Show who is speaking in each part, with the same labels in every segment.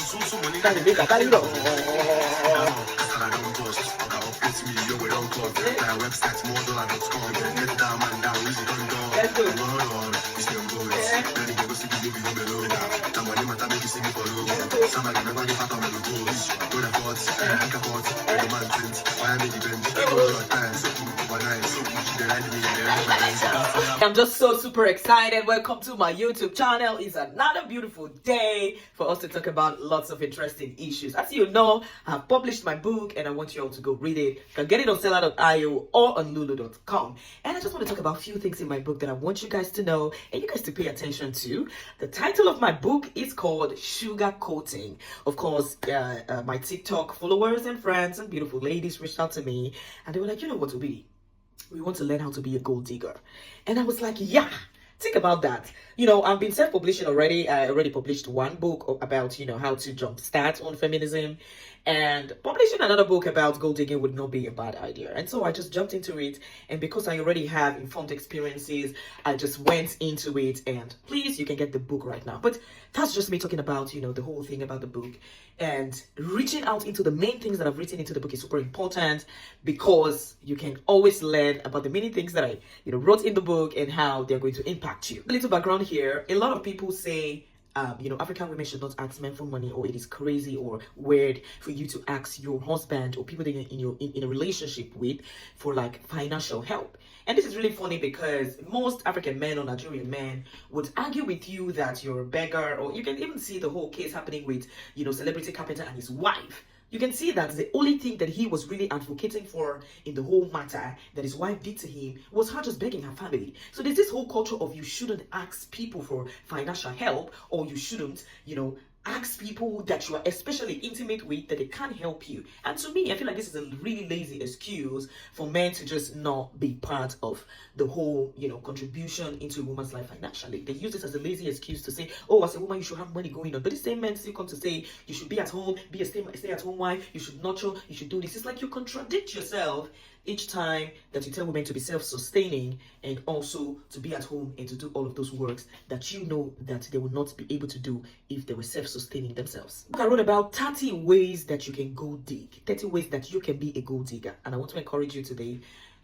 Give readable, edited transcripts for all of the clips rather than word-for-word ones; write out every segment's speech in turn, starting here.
Speaker 1: Carry big, carry it up. Let's go. I'm just so super excited. Welcome to my YouTube channel. It's another beautiful day for us to talk about lots of interesting issues. As you know, I've published my book and I want you all to go read it. You can get it on seller.io or on lulu.com. And I just want to talk about a few things in my book that I want you guys to know and you guys to pay attention to. The title of my book is called Sugar Coating. Of course, my TikTok followers and friends and beautiful ladies reached out to me and they were like, you know what, Obi? We want to learn how to be a gold digger. And I was like, yeah, think about that. You know, I've been self-publishing already. I already published one book about, you know, how to jumpstart on feminism. And publishing another book about gold digging would not be a bad idea. And so I just jumped into it. And because I already have informed experiences, I just went into it. And please, you can get the book right now. But that's just me talking about, you know, the whole thing about the book. And reaching out into the main things that I've written into the book is super important because you can always learn about the many things that I, you know, wrote in the book and how they're going to impact you. A little background here. A lot of people say, you know, African women should not ask men for money, or it is crazy or weird for you to ask your husband or people that you're in a relationship with for like financial help. And this is really funny because most African men or Nigerian men would argue with you that you're a beggar, or you can even see the whole case happening with, you know, celebrity carpenter and his wife. You can see that the only thing that he was really advocating for in the whole matter that his wife did to him was her just begging her family. So there's this whole culture of you shouldn't ask people for financial help, or you shouldn't, you know, ask people that you are especially intimate with that they can't help you. And to me, I feel like this is a really lazy excuse for men to just not be part of the whole, you know, contribution into a woman's life financially. They use this as a lazy excuse to say, oh, as a woman, you should have money going on. But the same men still come to say, you should be at home, be a stay-at-home wife, you should nurture, you should do this. It's like you contradict yourself each time that you tell women to be self-sustaining and also to be at home and to do all of those works that you know that they would not be able to do if they were self-sustaining themselves. I wrote about 30 ways that you can gold dig, 30 ways that you can be a gold digger. And I want to encourage you today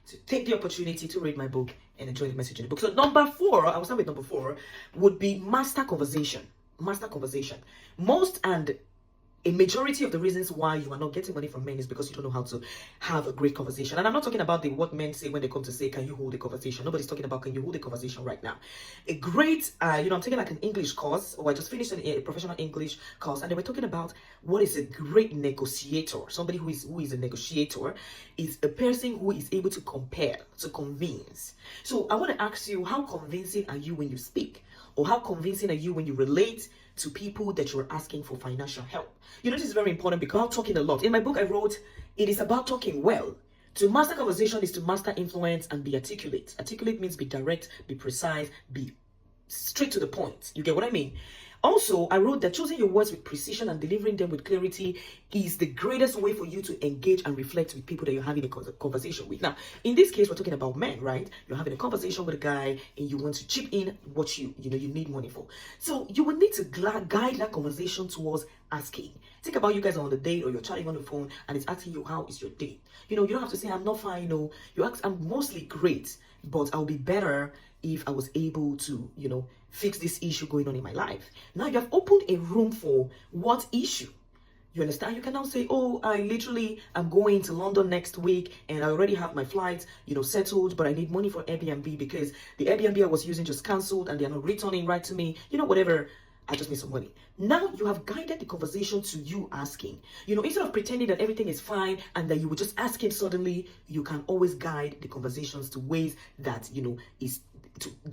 Speaker 1: to take the opportunity to read my book and enjoy the message in the book. So number 4, I will start with number 4, would be master conversation. Master conversation. Most and a majority of the reasons why you are not getting money from men is because you don't know how to have a great conversation. And I'm not talking about what men say when they come to say, can you hold a conversation? Nobody's talking about, can you hold a conversation right now? A great, you know, I'm taking like an English course, or I just finished a professional English course, and they were talking about what is a great negotiator. Somebody who is a negotiator is a person who is able to compare, to convince. So I want to ask you, how convincing are you when you speak? Or how convincing are you when you relate to people that you're asking for financial help? You know, this is very important because I'm talking a lot. In my book, I wrote, it is about talking well. To master conversation is to master influence and be articulate. Articulate means be direct, be precise, be straight to the point. You get what I mean? Also, I wrote that choosing your words with precision and delivering them with clarity is the greatest way for you to engage and reflect with people that you're having a conversation with. Now, in this case, we're talking about men, right? You're having a conversation with a guy and you want to chip in what you need money for. So you will need to guide that conversation towards asking. Think about you guys are on the date or you're chatting on the phone and it's asking you, how is your day? You know, you don't have to say, I'm not fine. No, you ask, I'm mostly great, but I'll be better if I was able to, you know, fix this issue going on in my life. Now you have opened a room for what issue? You understand? You can now say, oh, I literally am going to London next week and I already have my flights, you know, settled, but I need money for Airbnb because the Airbnb I was using just cancelled and they're not returning right to me. You know, whatever. I just need some money. Now you have guided the conversation to you asking. You know, instead of pretending that everything is fine and that you would just ask him suddenly, you can always guide the conversations to ways that, you know, is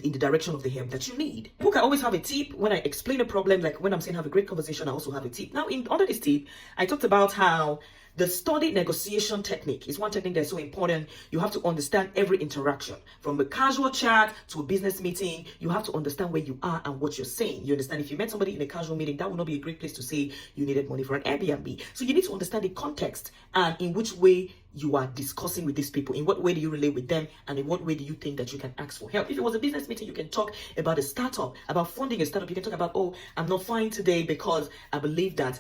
Speaker 1: in the direction of the help that you need. Book, I always have a tip when I explain a problem. Like when I'm saying have a great conversation, I also have a tip. Now, under this tip, I talked about how The study negotiation technique is one technique that's so important. You have to understand every interaction, from a casual chat to a business meeting. You have to understand where you are and what you're saying. You understand, if you met somebody in a casual meeting, that would not be a great place to say you needed money for an Airbnb. So you need to understand the context and in which way you are discussing with these people. In what way do you relate with them, and in what way do you think that you can ask for help? If it was a business meeting, you can talk about a startup, about funding a startup. You can talk about, oh, I'm not fine today because I believe that,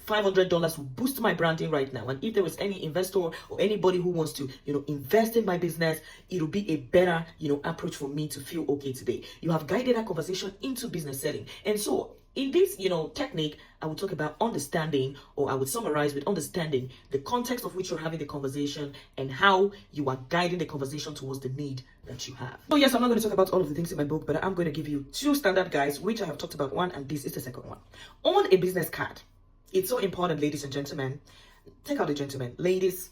Speaker 1: $500 will boost my branding right now, and if there was any investor or anybody who wants to invest in my business, it'll be a better approach for me to feel okay today. You have guided that conversation into business setting. And so in this technique, I would talk about understanding, or I would summarize with understanding the context of which you're having the conversation and how you are guiding the conversation towards the need that you have. So yes, I'm not going to talk about all of the things in my book, but I'm going to give you 2 standard guides, which I have talked about one, and this is the second one. On a business card, it's so important, ladies and gentlemen. Take out the gentlemen. Ladies,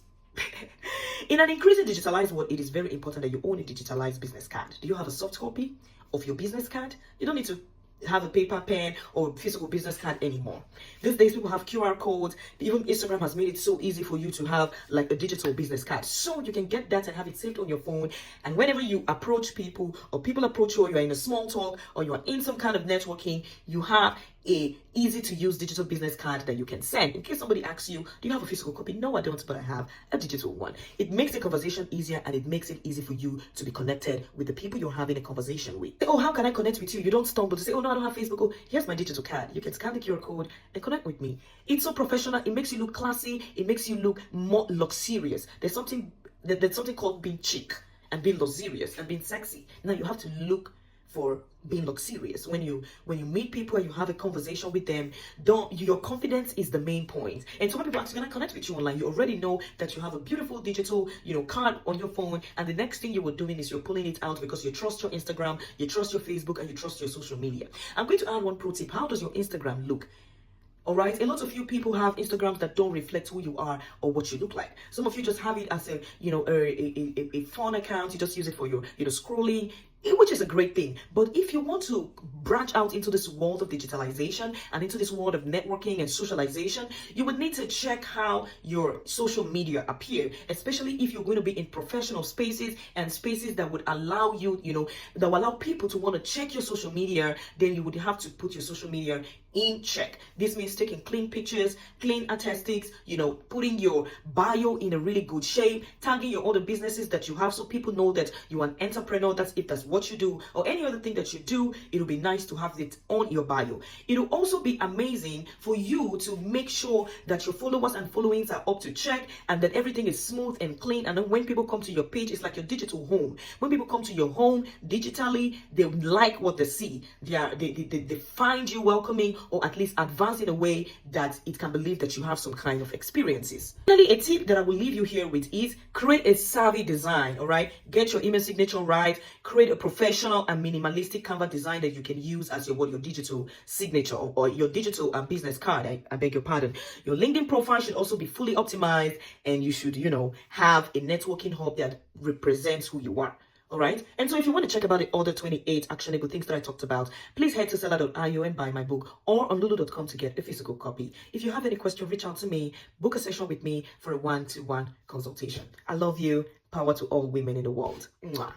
Speaker 1: in an increasingly digitalized world, it is very important that you own a digitalized business card. Do you have a soft copy of your business card? You don't need to have a paper pen or physical business card anymore. These days, people have QR codes. Even Instagram has made it so easy for you to have like a digital business card. So you can get that and have it saved on your phone. And whenever you approach people, or people approach you, or you're in a small talk, or you are in some kind of networking, you have a easy to use digital business card that you can send. In case somebody asks you, do you have a physical copy? No, I don't, but I have a digital one. It makes the conversation easier, and it makes it easy for you to be connected with the people you're having a conversation with. Oh, how can I connect with you? You don't stumble to say, oh no, I don't have Facebook. Oh, here's my digital card. You can scan the QR code and connect with me. It's so professional. It makes you look classy. It makes you look more luxurious. There's something called being chic and being luxurious and being sexy. Now you have to look for being luxurious. When you meet people and you have a conversation with them, your confidence is the main point. And so when people actually gonna connect with you online, you already know that you have a beautiful digital card on your phone, and the next thing you were doing is you're pulling it out because you trust your Instagram, you trust your Facebook, and you trust your social media. I'm going to add one pro tip. How does your Instagram look? All right, a lot of you people have Instagrams that don't reflect who you are or what you look like. Some of you just have it as a fun account. You just use it for your scrolling, which is a great thing. But if you want to branch out into this world of digitalization and into this world of networking and socialization, you would need to check how your social media appear, especially if you're going to be in professional spaces and spaces that would allow you, that will allow people to want to check your social media. Then you would have to put your social media in check. This means taking clean pictures, clean statistics, putting your bio in a really good shape, tagging your other businesses that you have so people know that you're an entrepreneur. If that's what you do, or any other thing that you do, it'll be nice to have it on your bio. It'll also be amazing for you to make sure that your followers and followings are up to check, and that everything is smooth and clean. And then when people come to your page, it's like your digital home. When people come to your home digitally, they like what they see. They find you welcoming, or at least advanced in a way that it can believe that you have some kind of experiences. Finally, a tip that I will leave you here with is create a savvy design. All right, get your email signature right, create a professional and minimalistic Canva design that you can use as your digital signature, or your digital business card. I beg your pardon. Your LinkedIn profile should also be fully optimized, and you should have a networking hub that represents who you are. All right. And so if you want to check about the other 28 actionable things that I talked about, please head to seller.io and buy my book, or on lulu.com to get a physical copy. If you have any question, reach out to me, book a session with me for a 1-to-1 consultation. I love you. Power to all women in the world. Mwah.